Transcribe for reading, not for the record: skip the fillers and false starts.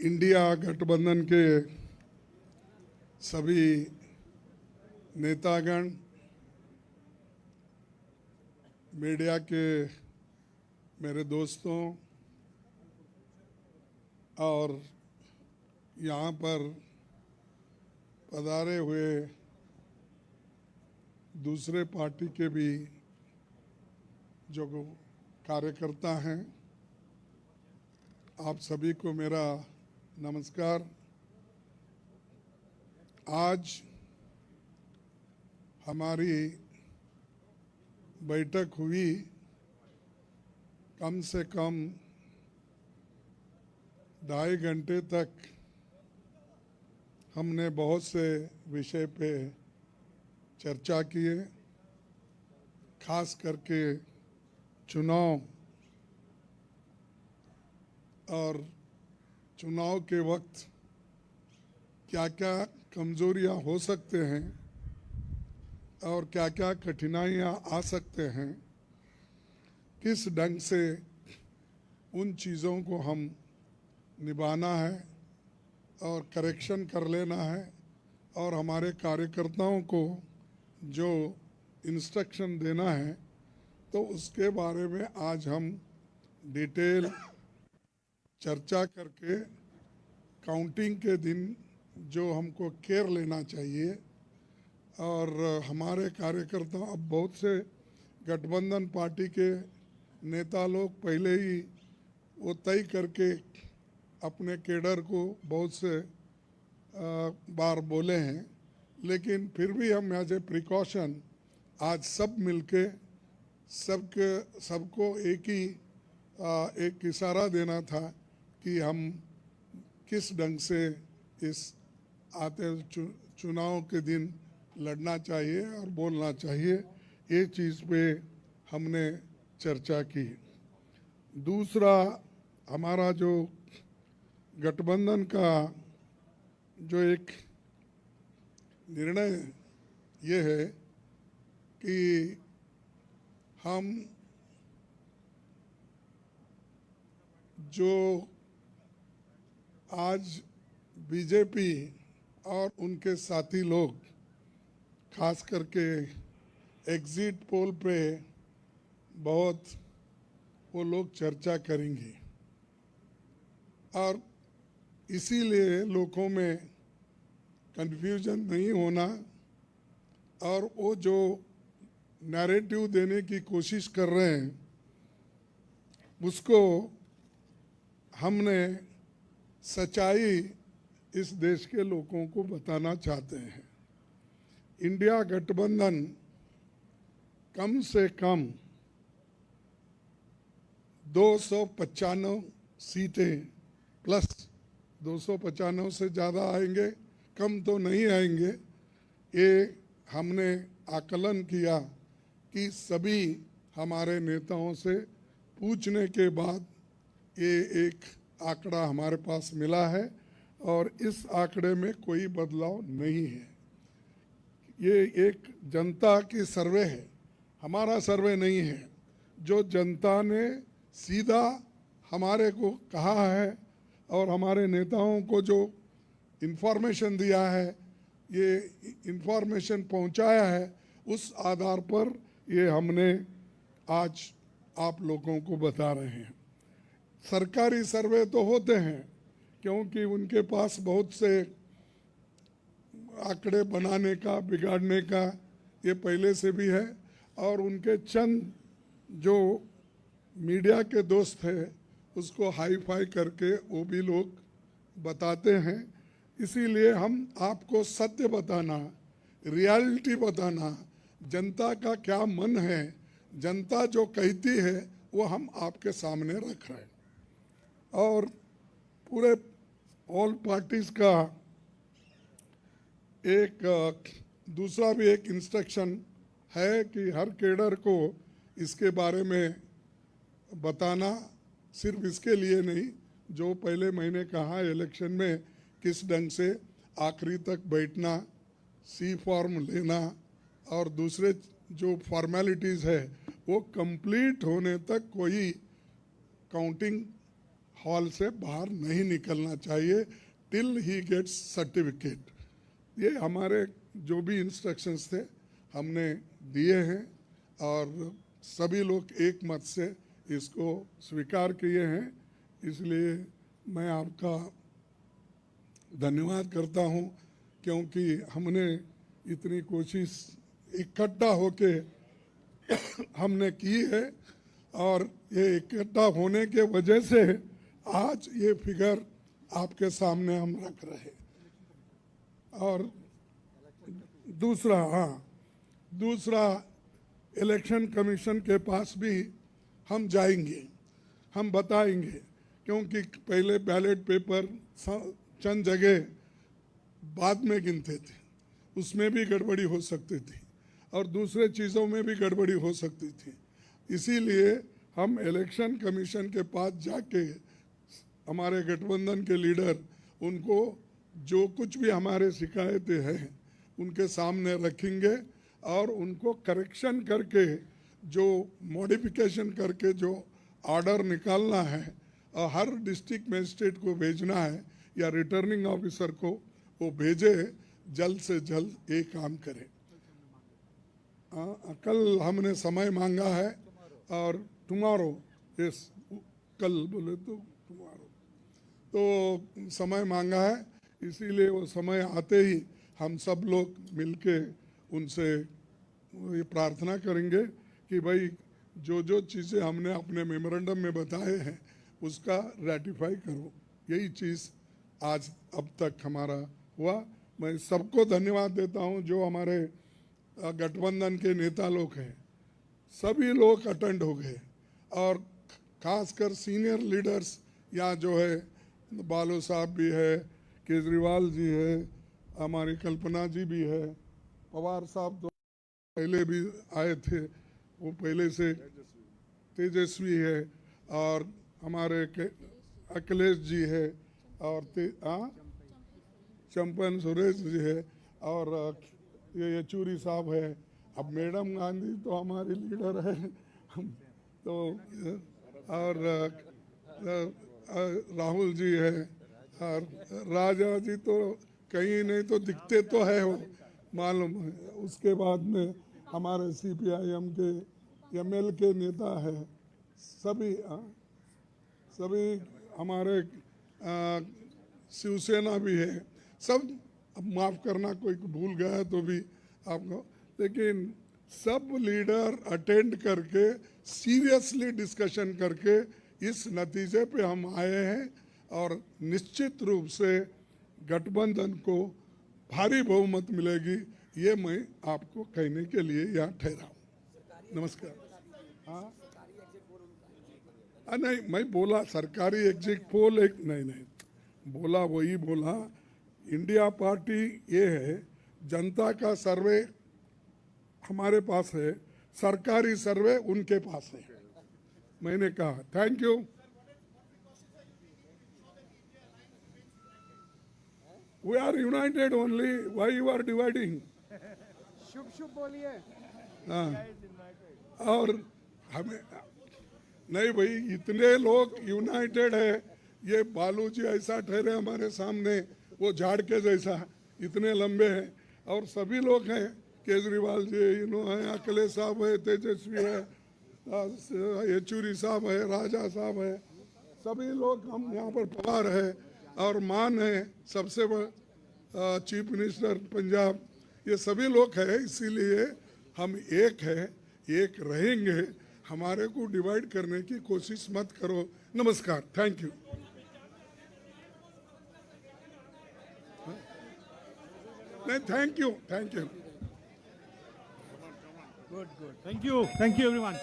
India गठबंधन के सभी नेतागण, मीडिया के मेरे दोस्तों और यहाँ पर पधारे हुए दूसरे पार्टी के भी जो कार्यकर्ता हैं, आप सभी को मेरा नमस्कार। आज हमारी बैठक हुई, कम से कम 2.5 घंटे तक हमने बहुत से विषय पे चर्चा किए, खास करके चुनाव और चुनाव के वक्त क्या क्या कमजोरियां हो सकते हैं और क्या क्या कठिनाइयां आ सकते हैं, किस ढंग से उन चीज़ों को हम निभाना है और करेक्शन कर लेना है और हमारे कार्यकर्ताओं को जो इंस्ट्रक्शन देना है, तो उसके बारे में आज हम डिटेल चर्चा करके काउंटिंग के दिन जो हमको केयर लेना चाहिए। और हमारे कार्यकर्ता, अब बहुत से गठबंधन पार्टी के नेता लोग पहले ही वो तय करके अपने केडर को बहुत से बार बोले हैं, लेकिन फिर भी हम एज ए प्रिकॉशन आज सब मिलके सबको एक इशारा देना था कि हम किस ढंग से इस आते चुनाव के दिन लड़ना चाहिए और बोलना चाहिए। ये चीज़ पे हमने चर्चा की। दूसरा, हमारा जो गठबंधन का जो एक निर्णय ये है कि हम जो आज बीजेपी और उनके साथी लोग खास करके एग्जिट पोल पे बहुत वो लोग चर्चा करेंगे और इसीलिए लोगों में कंफ्यूजन नहीं होना और वो जो नैरेटिव देने की कोशिश कर रहे हैं उसको हमने सच्चाई इस देश के लोगों को बताना चाहते हैं। इंडिया गठबंधन कम से कम 295 सीटें प्लस 295 से ज़्यादा आएंगे, कम तो नहीं आएंगे। ये हमने आकलन किया कि सभी हमारे नेताओं से पूछने के बाद ये एक आंकड़ा हमारे पास मिला है और इस आंकड़े में कोई बदलाव नहीं है। ये एक जनता की सर्वे है, हमारा सर्वे नहीं है। जो जनता ने सीधा हमारे को कहा है और हमारे नेताओं को जो इन्फॉर्मेशन दिया है, ये इन्फॉर्मेशन पहुंचाया है, उस आधार पर ये हमने आज आप लोगों को बता रहे हैं। सरकारी सर्वे तो होते हैं क्योंकि उनके पास बहुत से आंकड़े बनाने का, बिगाड़ने का ये पहले से भी है और उनके चंद जो मीडिया के दोस्त हैं उसको हाई फाई करके वो भी लोग बताते हैं। इसीलिए हम आपको सत्य बताना, रियलिटी बताना, जनता का क्या मन है, जनता जो कहती है वो हम आपके सामने रख रहे हैं। और पूरे ऑल पार्टीज का एक दूसरा भी एक इंस्ट्रक्शन है कि हर केडर को इसके बारे में बताना, सिर्फ इसके लिए नहीं, जो पहले मैंने कहा इलेक्शन में किस ढंग से आखिरी तक बैठना, सी फॉर्म लेना और दूसरे जो फॉर्मेलिटीज़ है वो कंप्लीट होने तक कोई काउंटिंग हॉल से बाहर नहीं निकलना चाहिए टिल ही गेट्स सर्टिफिकेट। ये हमारे जो भी इंस्ट्रक्शंस थे हमने दिए हैं और सभी लोग एक मत से इसको स्वीकार किए हैं, इसलिए मैं आपका धन्यवाद करता हूं, क्योंकि हमने इतनी कोशिश इकट्ठा होके हमने की है और ये इकट्ठा होने के वजह से आज ये फिगर आपके सामने हम रख रहे हैं। और दूसरा इलेक्शन कमीशन के पास भी हम जाएंगे, हम बताएंगे, क्योंकि पहले बैलेट पेपर चंद जगह बाद में गिनते थे, उसमें भी गड़बड़ी हो सकती थी और दूसरे चीज़ों में भी गड़बड़ी हो सकती थी। इसीलिए हम इलेक्शन कमीशन के पास जाके हमारे गठबंधन के लीडर उनको जो कुछ भी हमारे शिकायतें हैं उनके सामने रखेंगे और उनको करेक्शन करके जो मॉडिफिकेशन करके जो ऑर्डर निकालना है और हर डिस्ट्रिक्ट मजिस्ट्रेट को भेजना है या रिटर्निंग ऑफिसर को वो भेजे, जल्द से जल्द ये काम करें। कल हमने समय मांगा है और टुमारो, यस कल बोले तो टुमारो, तो समय मांगा है, इसीलिए वो समय आते ही हम सब लोग मिलके उनसे ये प्रार्थना करेंगे कि भाई जो जो चीज़ें हमने अपने मेमोरेंडम में बताए हैं उसका रेटिफाई करो। यही चीज़ आज अब तक हमारा हुआ। मैं सबको धन्यवाद देता हूं जो हमारे गठबंधन के नेता लोग हैं, सभी लोग अटेंड हो गए और खासकर सीनियर लीडर्स यहाँ जो है, बालू साहब भी है, केजरीवाल जी है, हमारी कल्पना जी भी है, पवार साहब तो पहले भी आए थे, वो पहले से तेजस्वी है, और हमारे अखिलेश जी है, और चंपन सुरेश जी है, और ये येचूरी साहब है। अब मैडम गांधी तो हमारी लीडर है तो, और राहुल जी है, और राजा जी तो कहीं नहीं तो दिखते तो है वो, मालूम है। उसके बाद में हमारे CPIM के ML के नेता है, सभी हमारे शिवसेना भी है, सब। अब माफ़ करना कोई भूल गया तो भी आपको, लेकिन सब लीडर अटेंड करके सीरियसली डिस्कशन करके इस नतीजे पे हम आए हैं और निश्चित रूप से गठबंधन को भारी बहुमत मिलेगी, ये मैं आपको कहने के लिए यहाँ ठहरा हूँ। नमस्कार। हाँ नहीं, मैं बोला सरकारी एग्जिट पोल एक नहीं बोला, वही बोला। इंडिया पार्टी ये है, जनता का सर्वे हमारे पास है, सरकारी सर्वे उनके पास है। मैंने कहा thank you. We are united only. Why you are dividing? शुभ बोलिए। और हमें नहीं भाई, इतने लोग यूनाइटेड है, ये बालू जी ऐसा ठहरे हमारे सामने, वो झाड़ के जैसा इतने लंबे हैं, और सभी लोग हैं, केजरीवाल जी है, अखिलेश साहब है, तेजस्वी है, येचूरी साहब है, राजा साहब है, सभी लोग हम यहाँ पर पवार है, और मान है सबसे चीफ मिनिस्टर पंजाब, ये सभी लोग हैं। इसीलिए हम एक है, एक रहेंगे। हमारे को डिवाइड करने की कोशिश मत करो। नमस्कार, थैंक यू। नहीं, thank you. Good, thank you everyone.